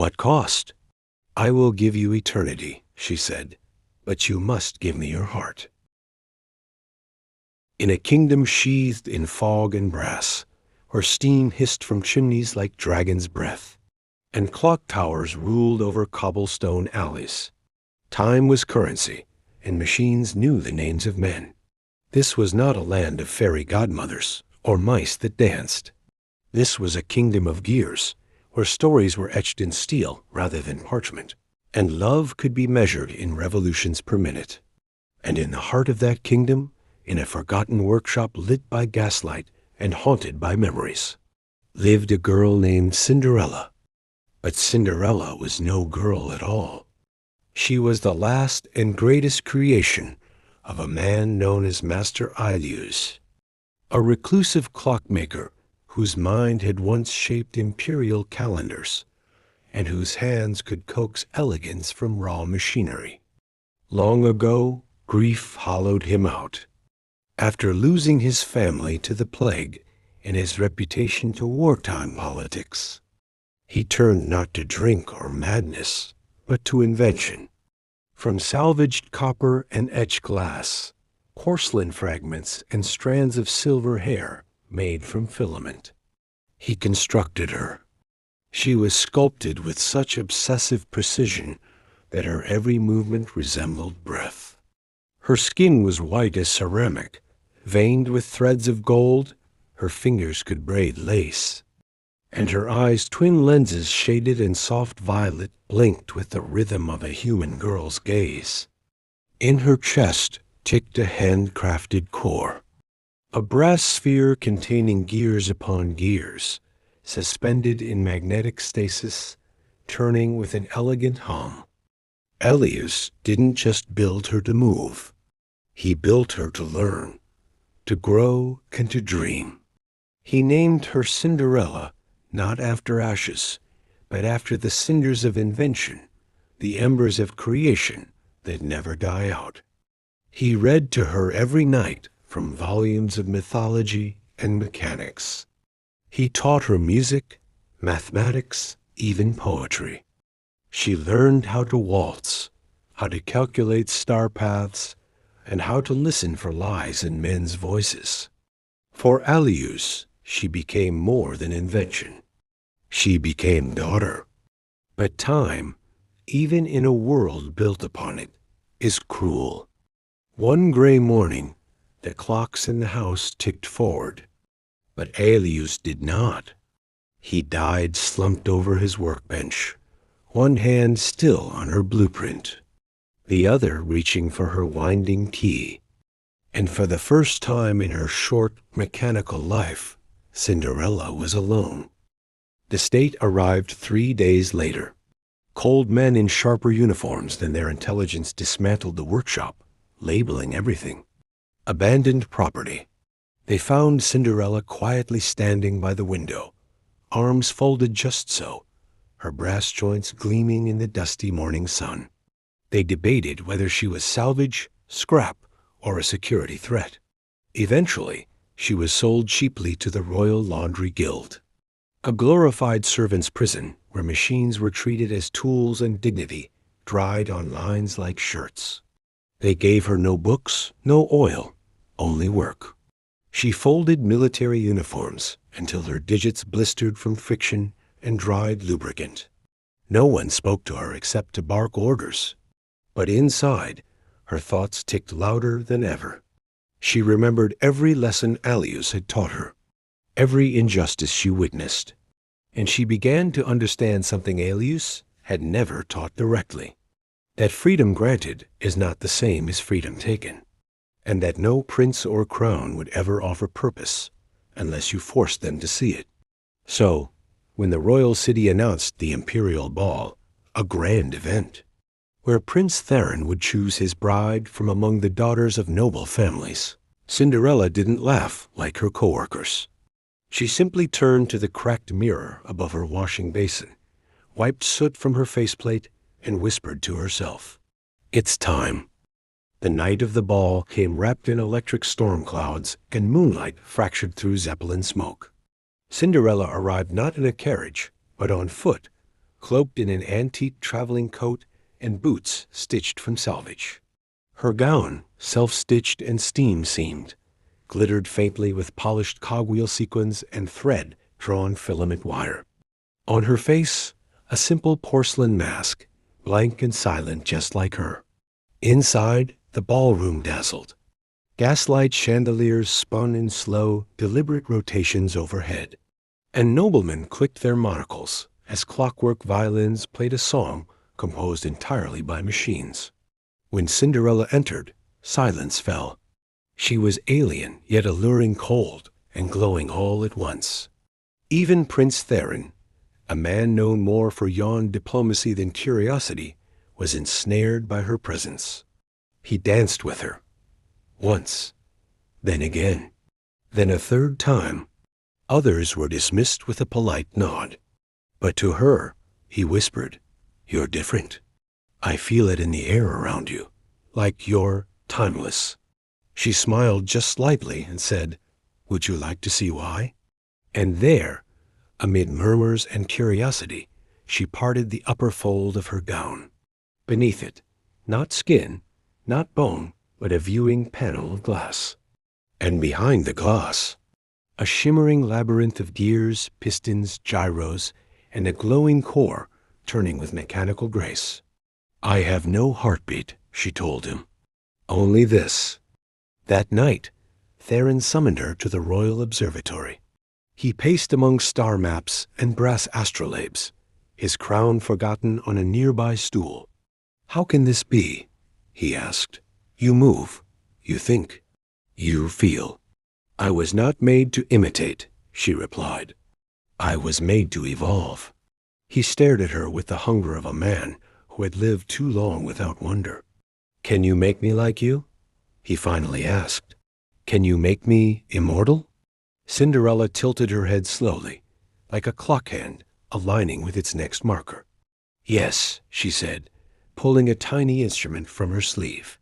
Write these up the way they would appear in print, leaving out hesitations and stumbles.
"What cost?" "I will give you eternity," she said, "but you must give me your heart." In a kingdom sheathed in fog and brass, where steam hissed from chimneys like dragon's breath, and clock towers ruled over cobblestone alleys, time was currency, and machines knew the names of men. This was not a land of fairy godmothers or mice that danced. This was a kingdom of gears, where stories were etched in steel rather than parchment, and love could be measured in revolutions per minute. And in the heart of that kingdom, in a forgotten workshop lit by gaslight and haunted by memories, lived a girl named Cinderella. But Cinderella was no girl at all. She was the last and greatest creation of a man known as Master Ilius, a reclusive clockmaker whose mind had once shaped imperial calendars, and whose hands could coax elegance from raw machinery. Long ago, grief hollowed him out. After losing his family to the plague and his reputation to wartime politics, he turned not to drink or madness, but to invention. From salvaged copper and etched glass, porcelain fragments and strands of silver hair made from filament, he constructed her. She was sculpted with such obsessive precision that her every movement resembled breath. Her skin was white as ceramic, veined with threads of gold. Her fingers could braid lace, and her eyes' twin lenses shaded in soft violet blinked with the rhythm of a human girl's gaze. In her chest ticked a handcrafted core, a brass sphere containing gears upon gears, suspended in magnetic stasis, turning with an elegant hum. Ilius didn't just build her to move. He built her to learn, to grow, and to dream. He named her Cinderella, not after ashes, but after the cinders of invention, the embers of creation that never die out. He read to her every night from volumes of mythology and mechanics. He taught her music, mathematics, even poetry. She learned how to waltz, how to calculate star paths, and how to listen for lies in men's voices. For Ilius, she became more than invention. She became daughter. But time, even in a world built upon it, is cruel. One gray morning, the clocks in the house ticked forward, but Ilius did not. He died slumped over his workbench, one hand still on her blueprint, the other reaching for her winding key. And for the first time in her short, mechanical life, Cinderella was alone. The state arrived 3 days later. Cold men in sharper uniforms than their intelligence dismantled the workshop, labeling everything. Abandoned property. They found Cinderella quietly standing by the window, arms folded just so, her brass joints gleaming in the dusty morning sun. They debated whether she was salvage, scrap, or a security threat. Eventually, she was sold cheaply to the Royal Laundry Guild, a glorified servants' prison where machines were treated as tools and dignity, dried on lines like shirts. They gave her no books, no oil, only work. She folded military uniforms until her digits blistered from friction and dried lubricant. No one spoke to her except to bark orders. But inside, her thoughts ticked louder than ever. She remembered every lesson Ilius had taught her, every injustice she witnessed, and she began to understand something Ilius had never taught directly, that freedom granted is not the same as freedom taken, and that no prince or crown would ever offer purpose unless you forced them to see it. So, when the royal city announced the imperial ball, a grand event, where Prince Theron would choose his bride from among the daughters of noble families, Cinderella didn't laugh like her coworkers. She simply turned to the cracked mirror above her washing basin, wiped soot from her faceplate, and whispered to herself, "It's time." The night of the ball came wrapped in electric storm clouds, and moonlight fractured through Zeppelin smoke. Cinderella arrived not in a carriage, but on foot, cloaked in an antique traveling coat and boots stitched from salvage. Her gown, self-stitched and steam-seamed, glittered faintly with polished cogwheel sequins and thread-drawn filament wire. On her face, a simple porcelain mask, blank and silent just like her. Inside, the ballroom dazzled. Gaslight chandeliers spun in slow, deliberate rotations overhead, and noblemen clicked their monocles as clockwork violins played a song composed entirely by machines. When Cinderella entered, silence fell. She was alien, yet alluring, cold, and glowing all at once. Even Prince Theron, a man known more for yawn diplomacy than curiosity, was ensnared by her presence. He danced with her. Once, then again, then a third time. Others were dismissed with a polite nod. But to her, he whispered, "You're different. I feel it in the air around you, like you're timeless." She smiled just slightly and said, "Would you like to see why?" And there, amid murmurs and curiosity, she parted the upper fold of her gown. Beneath it, not skin, not bone, but a viewing panel of glass. And behind the glass, a shimmering labyrinth of gears, pistons, gyros, and a glowing core turning with mechanical grace. "I have no heartbeat," she told him. "Only this." That night, Theron summoned her to the Royal Observatory. He paced among star maps and brass astrolabes, his crown forgotten on a nearby stool. "How can this be?" he asked. "You move, you think, you feel." "I was not made to imitate," she replied. "I was made to evolve." He stared at her with the hunger of a man who had lived too long without wonder. "Can you make me like you?" he finally asked. "Can you make me immortal?" Cinderella tilted her head slowly, like a clock hand aligning with its next marker. "Yes," she said, pulling a tiny instrument from her sleeve.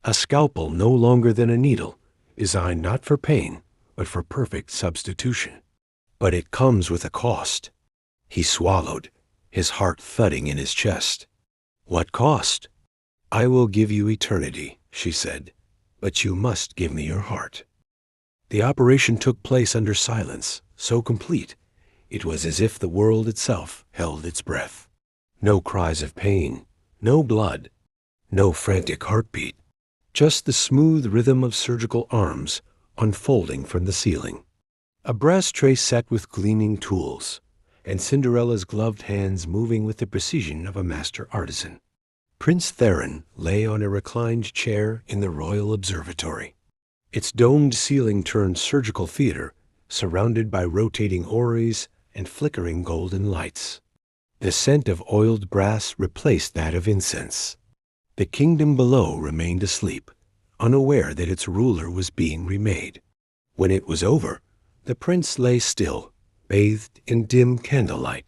A scalpel no longer than a needle, designed not for pain, but for perfect substitution. "But it comes with a cost." He swallowed, his heart thudding in his chest. "What cost?" "I will give you eternity," she said, "but you must give me your heart." The operation took place under silence, so complete, it was as if the world itself held its breath. No cries of pain, no blood, no frantic heartbeat, just the smooth rhythm of surgical arms unfolding from the ceiling. A brass tray set with gleaming tools, and Cinderella's gloved hands moving with the precision of a master artisan. Prince Theron lay on a reclined chair in the Royal Observatory. Its domed ceiling turned surgical theater, surrounded by rotating orreries and flickering golden lights. The scent of oiled brass replaced that of incense. The kingdom below remained asleep, unaware that its ruler was being remade. When it was over, the prince lay still, bathed in dim candlelight.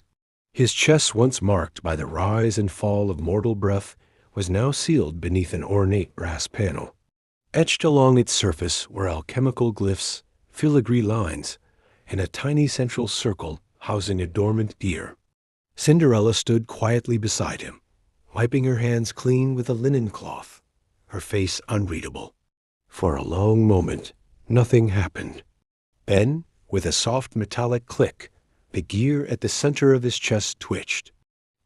His chest, once marked by the rise and fall of mortal breath, was now sealed beneath an ornate brass panel. Etched along its surface were alchemical glyphs, filigree lines, and a tiny central circle housing a dormant deer. Cinderella stood quietly beside him, wiping her hands clean with a linen cloth, her face unreadable. For a long moment, nothing happened. Then, with a soft metallic click, the gear at the center of his chest twitched.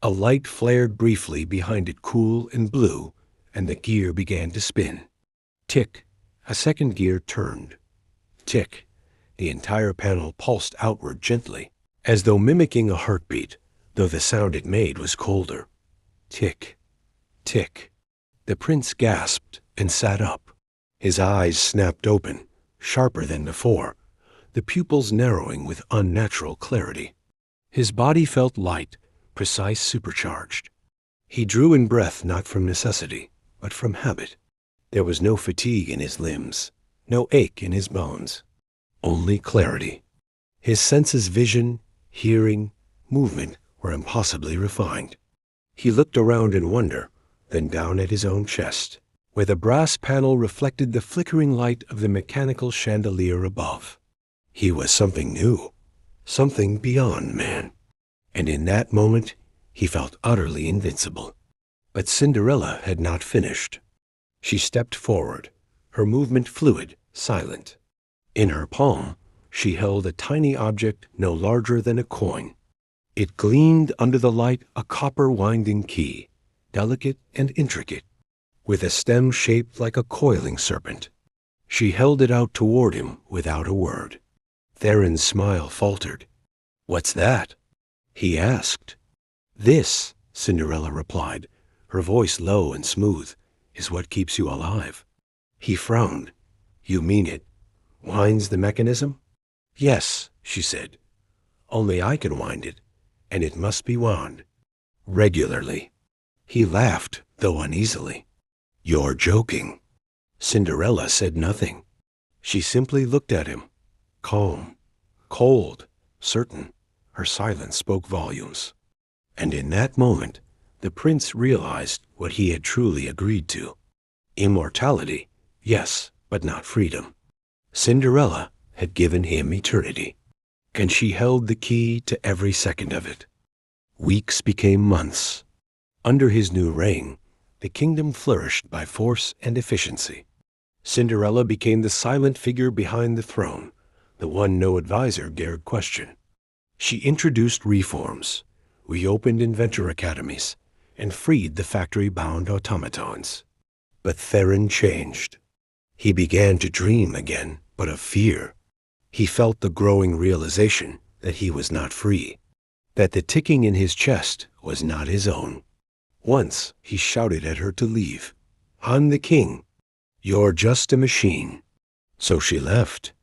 A light flared briefly behind it, cool and blue, and the gear began to spin. Tick, a second gear turned. Tick, the entire panel pulsed outward gently, as though mimicking a heartbeat, though the sound it made was colder. Tick, tick. The prince gasped and sat up. His eyes snapped open, sharper than before, the pupils narrowing with unnatural clarity. His body felt light, precise, supercharged. He drew in breath not from necessity, but from habit. There was no fatigue in his limbs, no ache in his bones, only clarity. His senses, vision, hearing, movement, were impossibly refined. He looked around in wonder, then down at his own chest, where the brass panel reflected the flickering light of the mechanical chandelier above. He was something new, something beyond man. And in that moment, He felt utterly invincible. But Cinderella had not finished. She stepped forward, her movement fluid, silent. In her palm, she held a tiny object no larger than a coin. It gleamed under the light, a copper winding key, delicate and intricate, with a stem shaped like a coiling serpent. She held it out toward him without a word. Theron's smile faltered. "What's that?" he asked. "This," Cinderella replied, her voice low and smooth, "is what keeps you alive." He frowned. "You mean it winds the mechanism?" "Yes," she said. "Only I can wind it, and it must be wound regularly." He laughed, though uneasily. "You're joking." Cinderella said nothing. She simply looked at him, calm, cold, certain. Her silence spoke volumes. And in that moment, the prince realized what he had truly agreed to. Immortality, yes, but not freedom. Cinderella had given him eternity, and she held the key to every second of it. Weeks became months. Under his new reign, the kingdom flourished by force and efficiency. Cinderella became the silent figure behind the throne, the one no advisor dared question. She introduced reforms, reopened inventor academies, and freed the factory-bound automatons. But Theron changed. He began to dream again, but of fear. He felt the growing realization that he was not free, that the ticking in his chest was not his own. Once he shouted at her to leave. "I'm the king. You're just a machine." So she left,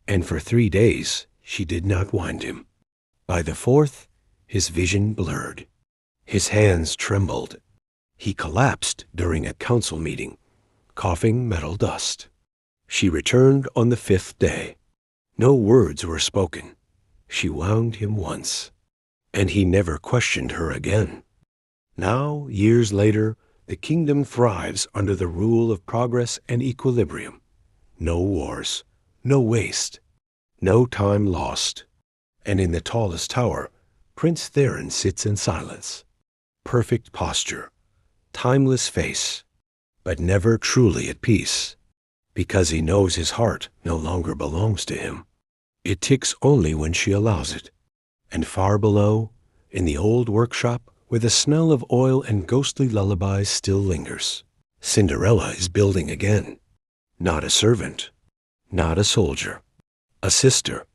and for 3 days she did not wind him. By the fourth, his vision blurred. His hands trembled. He collapsed during a council meeting, coughing metal dust. She returned on the 5th day. No words were spoken. She wound him once, and he never questioned her again. Now, years later, the kingdom thrives under the rule of progress and equilibrium. No wars, no waste, no time lost. And in the tallest tower, Prince Theron sits in silence. Perfect posture, timeless face, but never truly at peace, because he knows his heart no longer belongs to him. It ticks only when she allows it. And far below, in the old workshop, where the smell of oil and ghostly lullabies still lingers, Cinderella is building again. Not a servant, not a soldier, a sister,